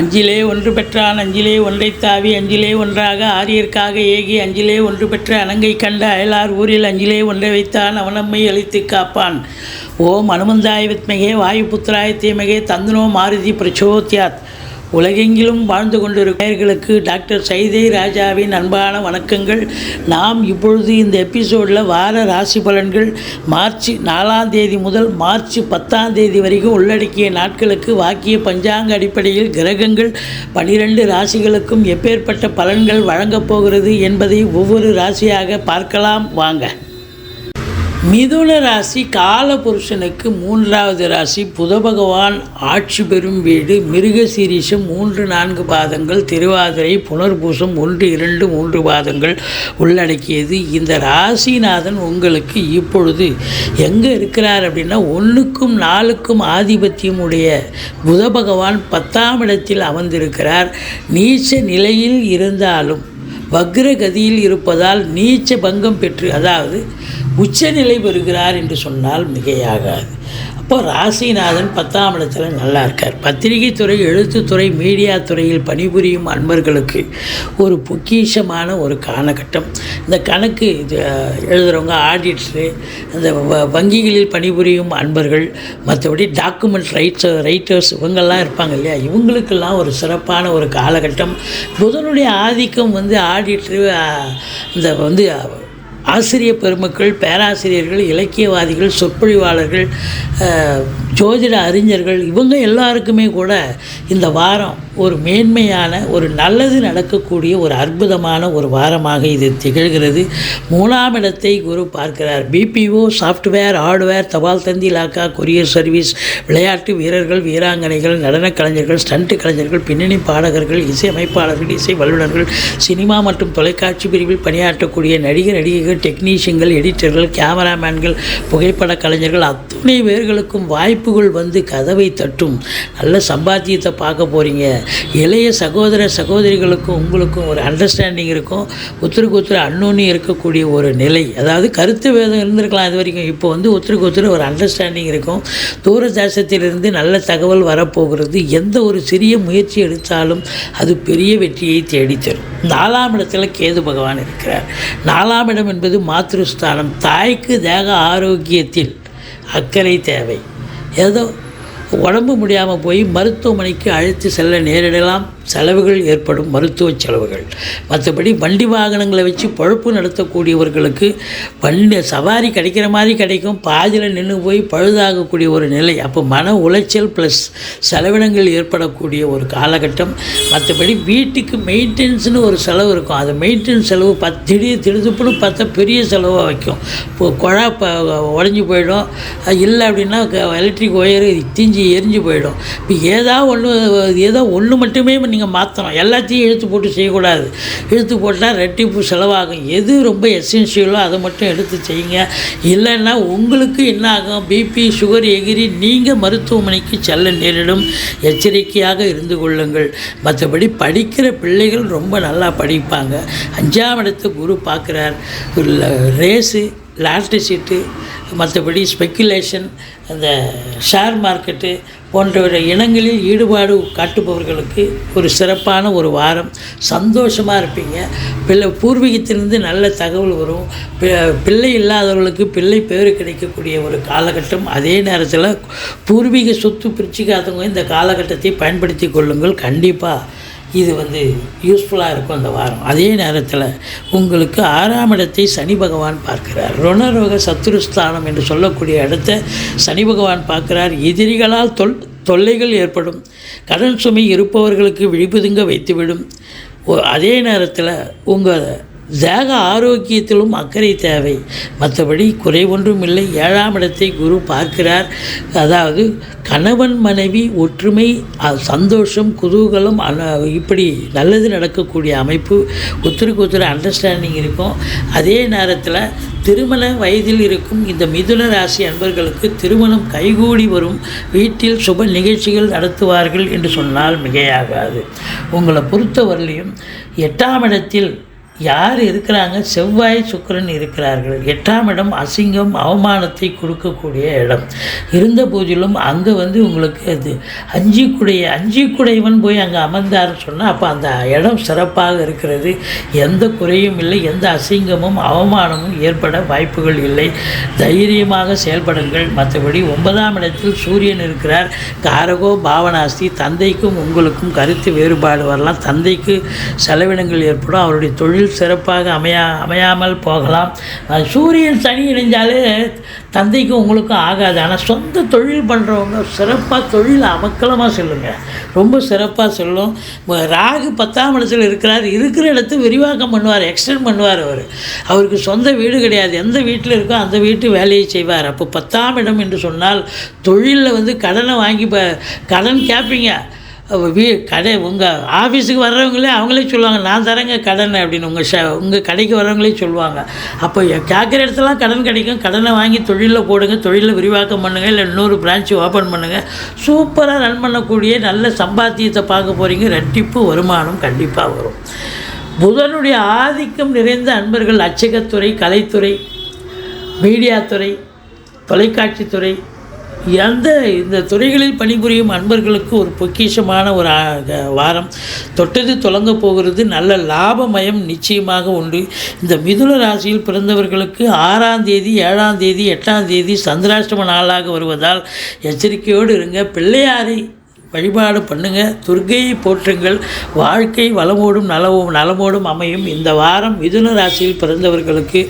அஞ்சிலே ஒன்று பெற்றான் அஞ்சிலே ஒன்றைத் தாவி அஞ்சிலே ஒன்றாக ஆரியர்க்காக ஏகி அஞ்சிலே ஒன்று பெற்ற அனங்கை கண்ட அயலார் ஊரில் அஞ்சிலே ஒன்றை வைத்தான் அவனம்மை அழித்து காப்பான். ஓம் அனுமந்தாய வித்மகே வாயுபுத்திராய தீமகே தந்தனோ மாருதி பிரச்சோத்யாத். உலகெங்கிலும் வாழ்ந்து கொண்டிருக்கிறவர்களுக்கு டாக்டர் சைதை ராஜாவின் அன்பான வணக்கங்கள். நாம் இப்பொழுது இந்த எபிசோடில் வார ராசி பலன்கள் மார்ச் 4ஆம் தேதி முதல் மார்ச் 10ஆம் தேதி வரைக்கும் உள்ளடக்கிய நாட்களுக்கு வாக்கிய பஞ்சாங்க அடிப்படையில் கிரகங்கள் 12 ராசிகளுக்கும் எப்பேற்பட்ட பலன்கள் வழங்கப் போகிறது என்பதை ஒவ்வொரு ராசியாக பார்க்கலாம் வாங்க. மிதுன ராசி காலபுருஷனுக்கு 3வது ராசி. புத பகவான் ஆட்சி பெறும் வீடு. மிருகசீரிஷம் 3-4 பாதங்கள், திருவாதிரை புனர்பூசம் 1-2-3 பாதங்கள் உள்ளடக்கியது. இந்த ராசிநாதன் உங்களுக்கு இப்பொழுது எங்கே இருக்கிறார் அப்படின்னா 1க்கும் 4க்கும் ஆதிபத்தியம் உடைய புத பகவான் 10ஆம் இடத்தில் அமர்ந்திருக்கிறார். நீச்ச நிலையில் இருந்தாலும் வக்ரகதியில் இருப்பதால் நீச்ச பங்கம் பெற்று, அதாவது உச்சநிலை பெறுகிறார் என்று சொன்னால் மிகையாகாது. அப்போ ராசிநாதன் 10ஆம் இடத்துல நல்லா இருக்கார். பத்திரிகை துறை, எழுத்துத்துறை, மீடியா துறையில் பணிபுரியும் அன்பர்களுக்கு ஒரு பொக்கிஷமான ஒரு காலகட்டம். இந்த கணக்கு எழுதுகிறவங்க, ஆடிட்டரு, இந்த வங்கிகளில் பணிபுரியும் அன்பர்கள், மற்றபடி டாக்குமெண்ட் ரைட்டர்ஸ் இவங்கெல்லாம் இருப்பாங்க இல்லையா, இவங்களுக்கெல்லாம் ஒரு சிறப்பான ஒரு காலகட்டம். புதனுடைய ஆதிக்கம் ஆடிட்டரு, இந்த ஆசிரிய பெருமக்கள், பேராசிரியர்கள், இலக்கியவாதிகள், சொற்பொழிவாளர்கள், ஜோதிட அறிஞர்கள் இவங்க எல்லாருக்குமே கூட இந்த வாரம் ஒரு மேன்மையான, ஒரு நல்லது நடக்கக்கூடிய ஒரு அற்புதமான ஒரு வாரமாக இது திகழ்கிறது. 3ஆம் இடத்தை குரு பார்க்கிறார். பிபிஓ, சாஃப்ட்வேர், ஹார்ட்வேர், தபால் தந்தி இலாக்கா, கொரியர் சர்வீஸ், விளையாட்டு வீரர்கள், வீராங்கனைகள், நடனக் கலைஞர்கள், ஸ்டண்ட் கலைஞர்கள், பின்னணி பாடகர்கள், இசை அமைப்பாளர்கள், இசை வல்லுநர்கள், சினிமா மற்றும் தொலைக்காட்சி பிரிவில் பணியாற்றக்கூடிய நடிகர்கள், டெக்னீஷியன்கள், எடிட்டர்கள், கேமராமேன்கள், புகைப்பட கலைஞர்கள், அத்தனை பேர்களுக்கும் வாய்ப்புகள் கதவை தட்டும். நல்ல சம்பாத்தியத்தை பார்க்க போகிறீங்க. இளைய சகோதர சகோதரிகளுக்கும் உங்களுக்கும் ஒரு அண்டர்ஸ்டாண்டிங் இருக்கும். ஒருத்தருக்கு ஒருத்தர் அன்னோன்னு இருக்கக்கூடிய ஒரு நிலை, அதாவது கருத்து வேதம் இருந்திருக்கலாம் இது வரைக்கும். இப்போ ஒருத்தருக்கு ஒருத்தர் ஒரு அண்டர்ஸ்டாண்டிங் இருக்கும். தூர தேசத்திலிருந்து நல்ல தகவல் வரப்போகிறது. எந்த ஒரு சிறிய முயற்சி எடுத்தாலும் அது பெரிய வெற்றியை தேடித்தரும். 4ஆம் இடத்துல கேது பகவான் இருக்கிறார். 4ஆம் இடம் என்பது மாத்ருஸ்தானம். தாய்க்கு தேக ஆரோக்கியத்தில் அக்கறை தேவை. ஏதோ உடம்பு முடியாமல் போய் மருத்துவமனைக்கு அழைத்து செல்ல நேரிடலாம். செலவுகள் ஏற்படும், மருத்துவ செலவுகள். மற்றபடி வண்டி வாகனங்களை வச்சு பொழப்பு நடத்தக்கூடியவர்களுக்கு சவாரி கிடைக்கிற மாதிரி கிடைக்கும், பாதியில் நின்று போய் பழுதாகக்கூடிய ஒரு நிலை. அப்போ மன உளைச்சல் ப்ளஸ் செலவினங்கள் ஏற்படக்கூடிய ஒரு காலகட்டம். மற்றபடி வீட்டுக்கு மெயின்டெனன்ஸ்னு ஒரு செலவு இருக்கும். அது மெயின்டெனன்ஸ் செலவு திடுதுப்புன்னு பார்த்தா பெரிய செலவாக வைக்கும். இப்போ குழா உடஞ்சி போயிடும், இல்லை அப்படின்னா எலக்ட்ரிக் ஒயரு தீஞ்சி எரிஞ்சு போயிடும். இப்போ ஏதோ ஒன்று மட்டுமே நீங்கள் மாற்றணும். எல்லாத்தையும் இழுத்து போட்டு செய்யக்கூடாது. இழுத்து போட்டால் ரெட்டிப்பு செலவாகும். எது ரொம்ப எசென்ஷியலோ அதை மட்டும் எடுத்து செய்யுங்க. இல்லைன்னா உங்களுக்கு என்ன ஆகும், பிபி சுகர் எகிரி நீங்கள் மருத்துவமனைக்கு செல்ல நேரிடும். எச்சரிக்கையாக இருந்து கொள்ளுங்கள். மற்றபடி படிக்கிற பிள்ளைகள் ரொம்ப நல்லா படிப்பாங்க. 5ஆம் இடத்தை குரு பார்க்குறார். ரேஸு, லாட்ரி சீட்டு, மற்றபடி ஸ்பெக்குலேஷன், அந்த ஷேர் மார்க்கெட்டு போன்ற இனங்களில் ஈடுபாடு காட்டுபவர்களுக்கு ஒரு சிறப்பான ஒரு வாரம். சந்தோஷமாக இருப்பீங்க. பூர்வீகத்திலிருந்து நல்ல தகவல் வரும். பிள்ளை இல்லாதவர்களுக்கு பிள்ளை பேர் கிடைக்கக்கூடிய ஒரு காலகட்டம். அதே நேரத்தில் பூர்வீக சொத்து பிரிச்சுக்காதவங்க இந்த காலகட்டத்தை பயன்படுத்தி கொள்ளுங்கள். கண்டிப்பாக இது யூஸ்ஃபுல்லாக இருக்கும் இந்த வாரம். அதே நேரத்தில் உங்களுக்கு 6ஆம் இடத்தை சனி பகவான் பார்க்கிறார். ருணரோக சத்துருஸ்தானம் என்று சொல்லக்கூடிய இடத்தை சனி பகவான் பார்க்கிறார். எதிரிகளால் தொல்லைகள் ஏற்படும். கடன் சுமை இருப்பவர்களுக்கு விழிப்புதுங்க வைத்துவிடும். அதே நேரத்தில் உங்கள் தேக ஆரோக்கியத்திலும் அக்கறை தேவை. மற்றபடி குறை ஒன்றும் இல்லை. 7ஆம் இடத்தை குரு பார்க்கிறார். அதாவது கணவன் மனைவி ஒற்றுமை, சந்தோஷம், குதூகலம், இப்படி நல்லது நடக்கக்கூடிய அமைப்பு. ஒருத்தருக்கு ஒருத்தர் அண்டர்ஸ்டாண்டிங் இருக்கும். அதே நேரத்தில் திருமண வயதில் இருக்கும் இந்த மிதுன ராசி அன்பர்களுக்கு திருமணம் கைகூடி வரும். வீட்டில் சுப நிகழ்ச்சிகள் நடத்துவார்கள் என்று சொன்னால் மிகையாகாது. உங்களை பொறுத்தவரையிலையும் 8ஆம் இடத்தில் யார் இருக்கிறாங்க? செவ்வாய் சுக்கிரன் இருக்கிறார்கள். 8ஆம் இடம் அசிங்கம் அவமானத்தை கொடுக்கக்கூடிய இடம். இருந்த போதிலும் அங்கே உங்களுக்கு அது அஞ்சிக்குடையவன் போய் அங்கே அமர்ந்தாருன்னு சொன்னால் அப்போ அந்த இடம் சிறப்பாக இருக்கிறது. எந்த குறையும் இல்லை, எந்த அசிங்கமும் அவமானமும் ஏற்பட வாய்ப்புகள் இல்லை. தைரியமாக செயல்படுங்கள். மற்றபடி 9ஆம் இடத்தில் சூரியன் இருக்கிறார். காரகோ பாவனாஸ்தி. தந்தைக்கும் உங்களுக்கும் கருத்து வேறுபாடு வரலாம். தந்தைக்கு செலவினங்கள் ஏற்படும். அவருடைய தொழில் சிறப்பாக அமையாமல் போகலாம். சூரியன் சனி இணைஞ்சாலே தந்தைக்கும் உங்களுக்கும் ஆகாது. ஆனால் சொந்த தொழில் பண்ணுறவங்க சிறப்பாக தொழில் அமக்கலமாக சொல்லுங்கள், ரொம்ப சிறப்பாக சொல்லும். ராகு 10ஆம் இடத்தில் இருக்கிறார். இருக்கிற இடத்த விரிவாக்கம் பண்ணுவார், எக்ஸ்டெண்ட் பண்ணுவார். அவருக்கு சொந்த வீடு கிடையாது. எந்த வீட்டில் இருக்கோ அந்த வீட்டு வேலையை செய்வார். அப்போ 10ஆம் இடம் என்று சொன்னால் தொழிலில் கடனை வாங்கி கடன் கேட்பீங்க. கடை உங்கள் ஆஃபீஸுக்கு வர்றவங்களே அவங்களே சொல்லுவாங்க, நான் தரேங்க கடன் அப்படின்னு. உங்கள் கடைக்கு வர்றவங்களே சொல்லுவாங்க. அப்போ கேட்குற இடத்துலாம் கடன் கிடைக்கும். கடனை வாங்கி தொழிலில் போடுங்க, தொழிலில் விரிவாக்கம் பண்ணுங்கள், இல்லை இன்னொரு பிரான்ச்சு ஓப்பன் பண்ணுங்கள். சூப்பராக ரன் பண்ணக்கூடிய நல்ல சம்பாத்தியத்தை பார்க்க போகிறீங்க. ரெட்டிப்பு வருமானம் கண்டிப்பாக வரும். புதனுடைய ஆதிக்கம் நிறைந்த அன்பர்கள் அச்சகத்துறை, கலைத்துறை, மீடியாத்துறை, தொலைக்காட்சித்துறை, இந்த துறைகளில் பணிபுரியும் அன்பர்களுக்கு ஒரு பொக்கிஷமான ஒரு வாரம். தொட்டது தொடங்க போகிறது. நல்ல லாபமயம் நிச்சயமாக உண்டு. இந்த மிதுன ராசியில் பிறந்தவர்களுக்கு 6ஆம் தேதி, 7ஆம் தேதி, 8ஆம் தேதி சந்திராஷ்டம நாளாக வருவதால் எச்சரிக்கையோடு இருங்க. பிள்ளையாரை வழிபாடு பண்ணுங்கள், துர்க்கையை போற்றுங்கள். வாழ்க்கை வளமோடும் நலமோடும் அமையும். இந்த வாரம் மிதுன ராசியில் பிறந்தவர்களுக்கு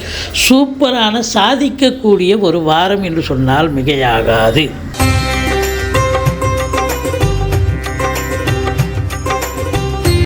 சூப்பரான சாதிக்கக்கூடிய ஒரு வாரம் என்று சொன்னால் மிகையாகாது.